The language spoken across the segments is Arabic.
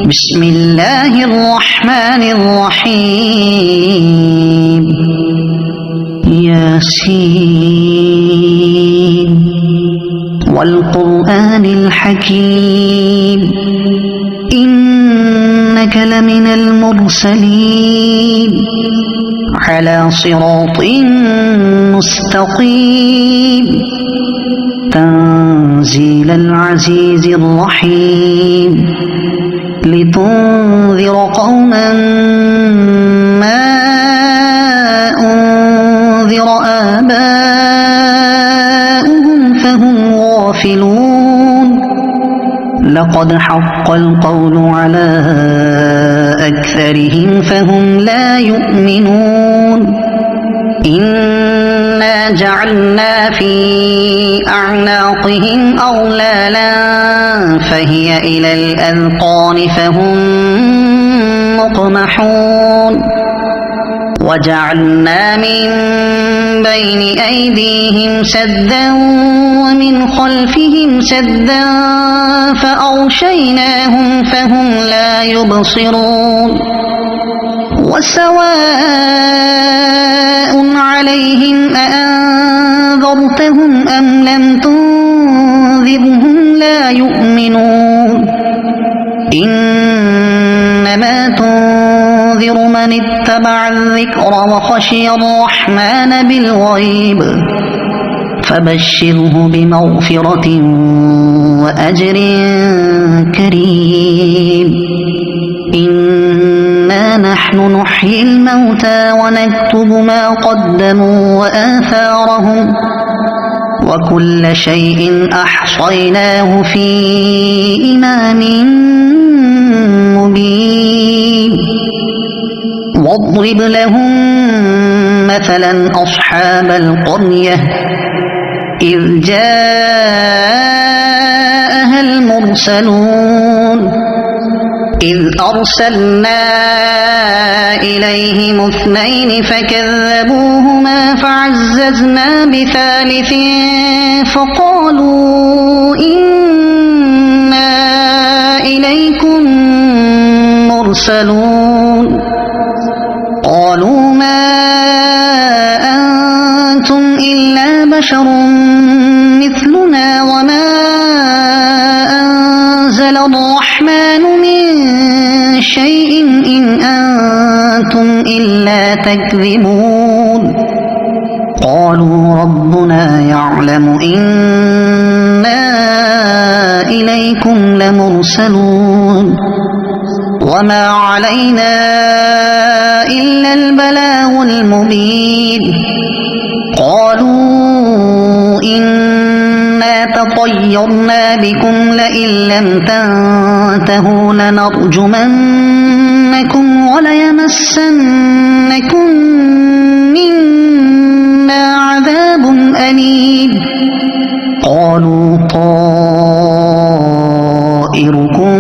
بسم الله الرحمن الرحيم ياسين والقرآن الحكيم إنك لمن المرسلين على صراط مستقيم تنزيل العزيز الرحيم لتنذر قوما ما أنذر آباؤهم فهم غافلون لقد حق القول على أكثرهم فهم لا يؤمنون إنا جعلنا في أعناقهم أغلالا فهي إلى الأذقان فهم مقمحون وجعلنا من بين أيديهم سدا ومن خلفهم سدا فأغشيناهم فهم لا يبصرون وسواء عليهم أأنذرتهم أم لم تنذرهم لا يؤمنون إنما تنذر من اتبع الذكر وخشي الرحمن بالغيب فبشره بمغفرة وأجر كريم إنا نحن نحيي الموتى ونكتب ما قدموا وآثارهم وكل شيء أحصيناه في إمام مبين واضرب لهم مثلا أصحاب القرية إذ جاءها المرسلون إذ أرسلنا إليهم اثنين فكذبوهما فعززنا بثالث فقالوا إنا إليكم مرسلون قالوا ما أنتم إلا بشر مثلنا وما أنزل الرحمن من شيء إن أنتم إلا تكذبون قالوا ربنا يعلم إنا إليكم لمرسلون وما علينا إلا البلاغ المبين قالوا إنا تطيرنا بكم لئن لم تنتهوا لنرجمنكم وليمسنكم منا عذاب أليم قالوا طائركم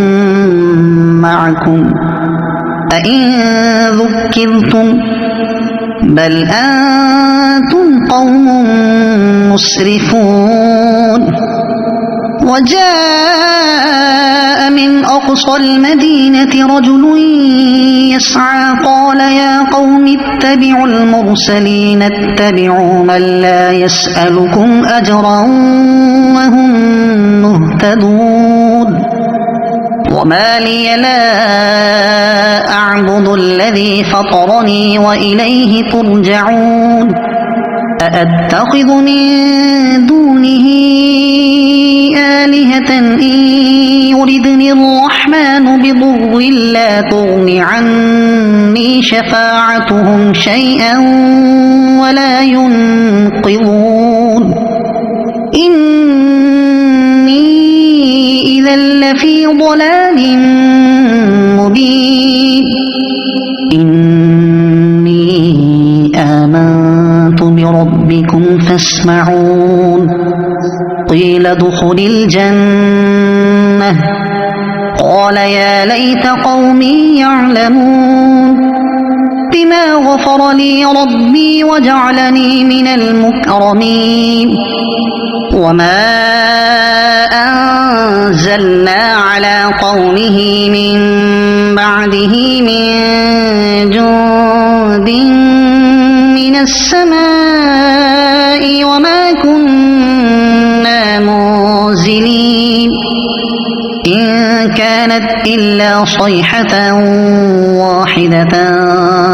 معكم أئن ذكرتم بل أنتم قوم مسرفون وجاء من أقصى المدينة رجل يسعى قال يا قوم اتبعوا المرسلين اتبعوا من لا يسألكم أجرا وهم مهتدون وما لي لا أعبد الذي فطرني وإليه ترجعون أأتخذ من دونه آلهة إن يردني الرحمن بضر لا تغن عني شفاعتهم شيئا ولا ينقذون إني إذا لفي ضلال مبين إني آمنت بربكم فاسمعون قيل ادخل الجنة قال يا ليت قومي يعلمون بما غفر لي ربي وجعلني من المكرمين وما أنزلنا على قومه من بعده من جند من السماء وما كنا منزلين إن كانت إلا صيحة واحدة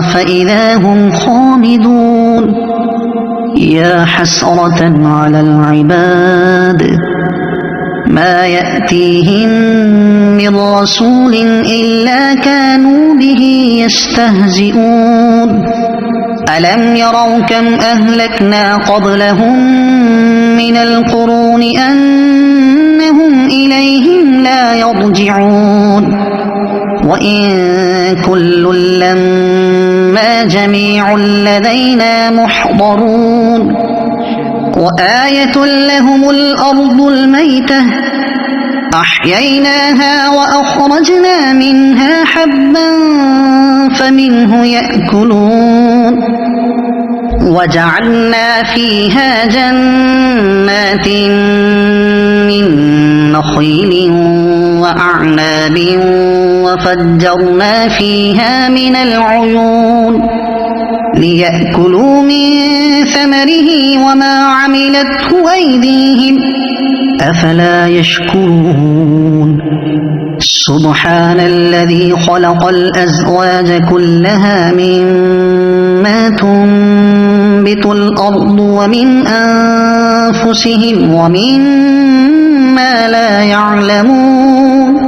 فإذا هم خامدون يا حسرة على العباد ما يأتيهم من رسول إلا كانوا به يستهزئون ألم يروا كم أهلكنا قبلهم من القرون أنهم إليهم لا يرجعون وإن كل لما جميع لدينا محضرون وآية لهم الأرض الميتة أحييناها وأخرجنا منها حبا فمنه يأكلون وجعلنا فيها جنات من نخيل وأعناب وفجرنا فيها من العيون ليأكلوا من ثمره وما عملته أيديهم أفلا يشكرون سبحان الذي خلق الأزواج كلها مما تنبت الأرض ومن أنفسهم ومما لا يعلمون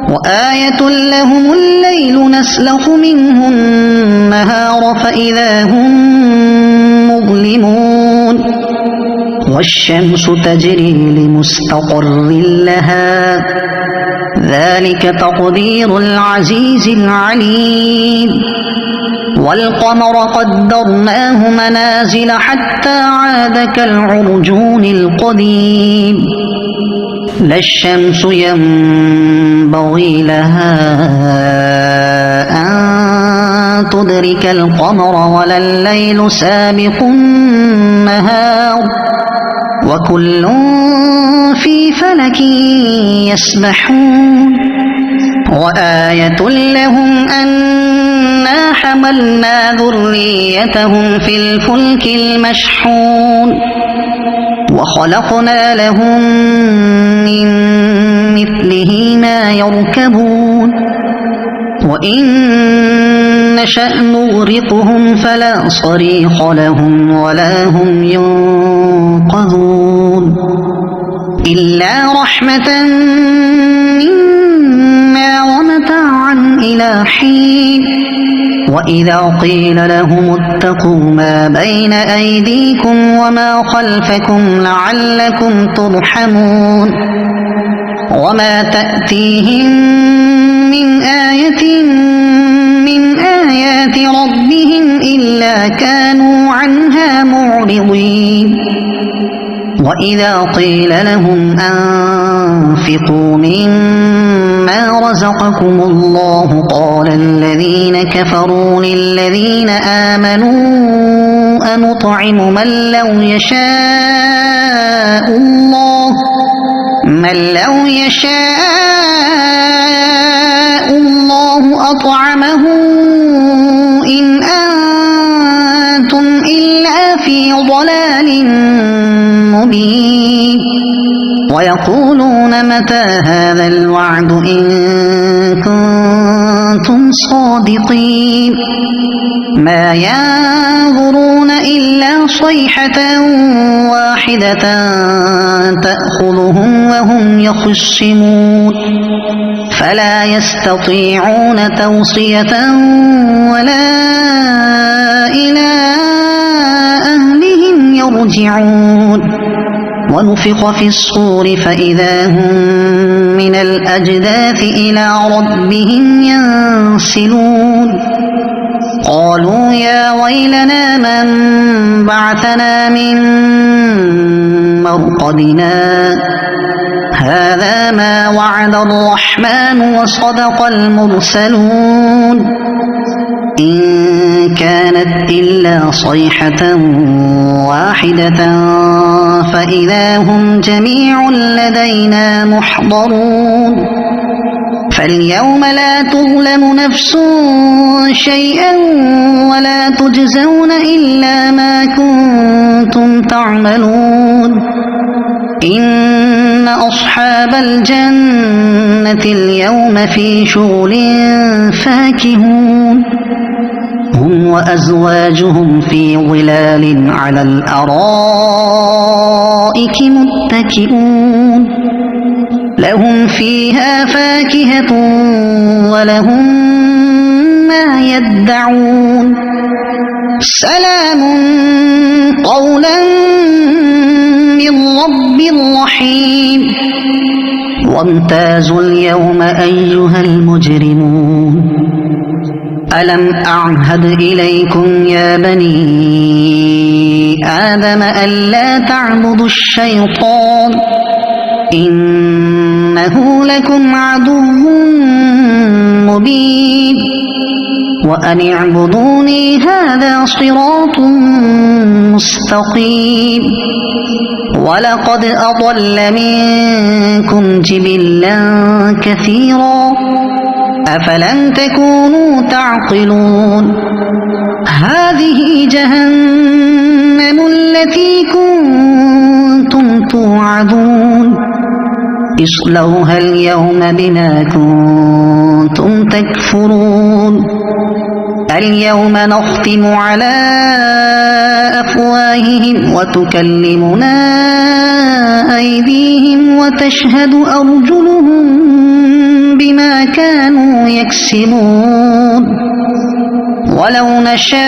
وآية لهم الليل نسلخ منه النهار فإذا هم مظلمون والشمس تجري لمستقر لها ذلك تقدير العزيز العليم والقمر قدرناه منازل حتى عاد كالعرجون القديم لا الشمس ينبغي لها أن تدرك القمر ولا الليل سابق النهار وكل في فلك يسبحون وآية لهم أنا حملنا ذريتهم في الفلك المشحون وخلقنا لهم من مثله ما يركبون وإن نشأ نغرقهم فلا صريخ لهم ولا هم ينقذون إلا رحمة منا ومتاعا إلى حين وإذا قيل لهم اتقوا ما بين أيديكم وما خلفكم لعلكم ترحمون وما تأتيهم من آية من آيات ربهم إلا كانوا عنها معرضين وإذا قيل لهم أنفقوا مما رزقكم الله قال الذين كفروا للذين آمنوا أنطعم من لو يشاء الله أطعمه إن أنتم إلا في ضلال مبين ويقولون متى هذا الوعد إن كنتم صادقين ما ينظرون إلا صيحة واحدة تأخذهم وهم يخصمون فلا يستطيعون توصية ولا إلى أهلهم يرجعون ونفخ في الصور فإذا هم من الأجداث إلى ربهم ينسلون قالوا يا ويلنا من بعثنا من مرقدنا هذا ما وعد الرحمن وصدق المرسلون إن كانت إلا صيحة واحدة فإذا هم جميع لدينا محضرون فاليوم لا تظلم نفس شيئا ولا تجزون إلا ما كنتم تعملون إن أصحاب الجنة اليوم في شغل فاكهون هم وأزواجهم في ظلال على الأرائك متكئون لهم فيها فاكهة ولهم ما يدعون سلام قولا من رب رحيم وامتازوا اليوم أيها المجرمون ألم أعهد إليكم يا بني آدم ألا تعبدوا الشيطان إنه لكم عدو مبين وأن اعبدوني هذا صراط مستقيم ولقد أضل منكم جبلا كثيرا أفلم تكونوا تعقلون هذه جهنم التي كنتم توعدون اصلوها اليوم بما كنتم تكفرون اليوم نختم على أفواههم وتكلمنا أيديهم وتشهد أرجلهم بما كانوا يكسبون ولو نشاء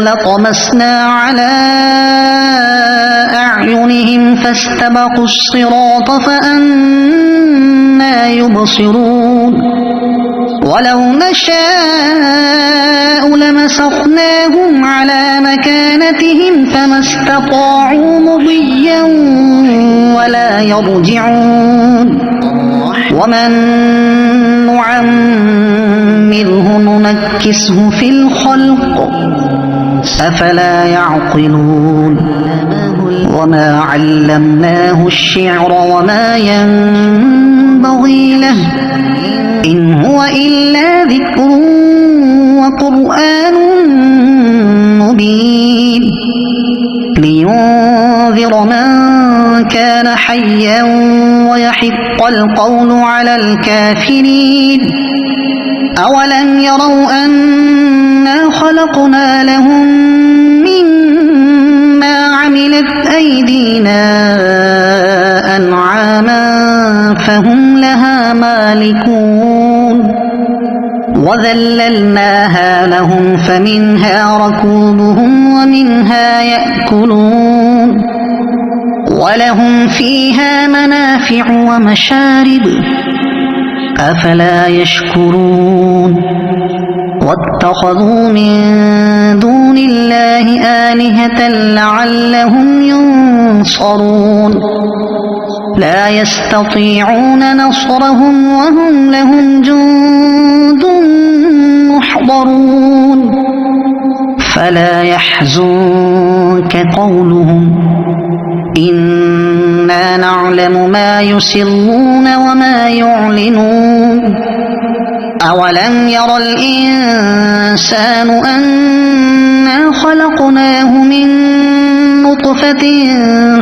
لطمسنا على أعينهم فاستبقوا الصراط فأنى يبصرون ولو نشاء لمسخناهم على مكانتهم فما استطاعوا مضيا ولا يرجعون ومن نعمره ننكسه في الخلق أفلا يعقلون وما علمناه الشعر وما ينبغي له إن هو إلا ذكر وقرآن مبين لينذر من كان حيا ويحق القول على الكافرين أولم يروا أنا خلقنا لهم مما عملت أيدينا أنعاما فهم لها مالكون وذللناها لهم فمنها ركوبهم ومنها يأكلون ولهم فيها منافع ومشارب أفلا يشكرون واتخذوا من دون الله آلهة لعلهم ينصرون لا يستطيعون نصرهم وهم لهم جند محضرون فلا يحزنك قولهم إنا نعلم ما يسرون وما يعلنون أولم ير الإنسان أنا خلقناه من نطفة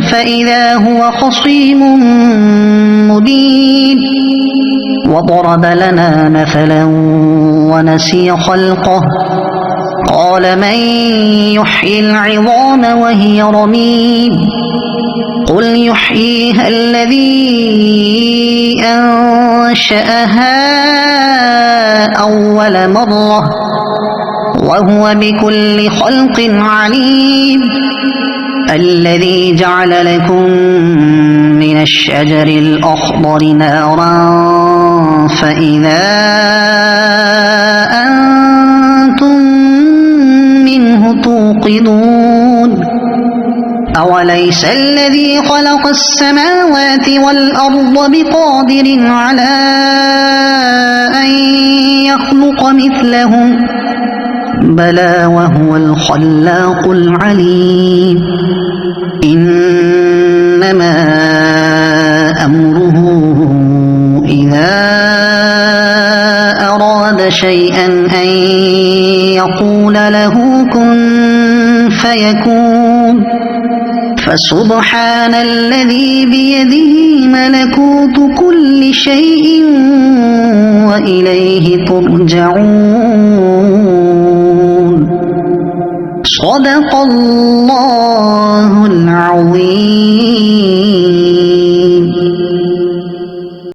فإذا هو خصيم مبين وضرب لنا مثلا ونسي خلقه قال من يحيي العظام وهي رميم قل يحييها الذي أنشأها أول مرة وهو بكل خلق عليم الذي جعل لكم من الشجر الأخضر نارا فإذا أنتم منه توقدون أوليس الذي خلق السماوات والأرض بقادر على أن يخلق خلق مثلهم بلى وهو الخلاق العليم إنما أمره إذا أراد شيئا أن يقول له كن فيكون فسبحان الذي بيده ملكوت كل شيء وإليه ترجعون صدق الله العظيم.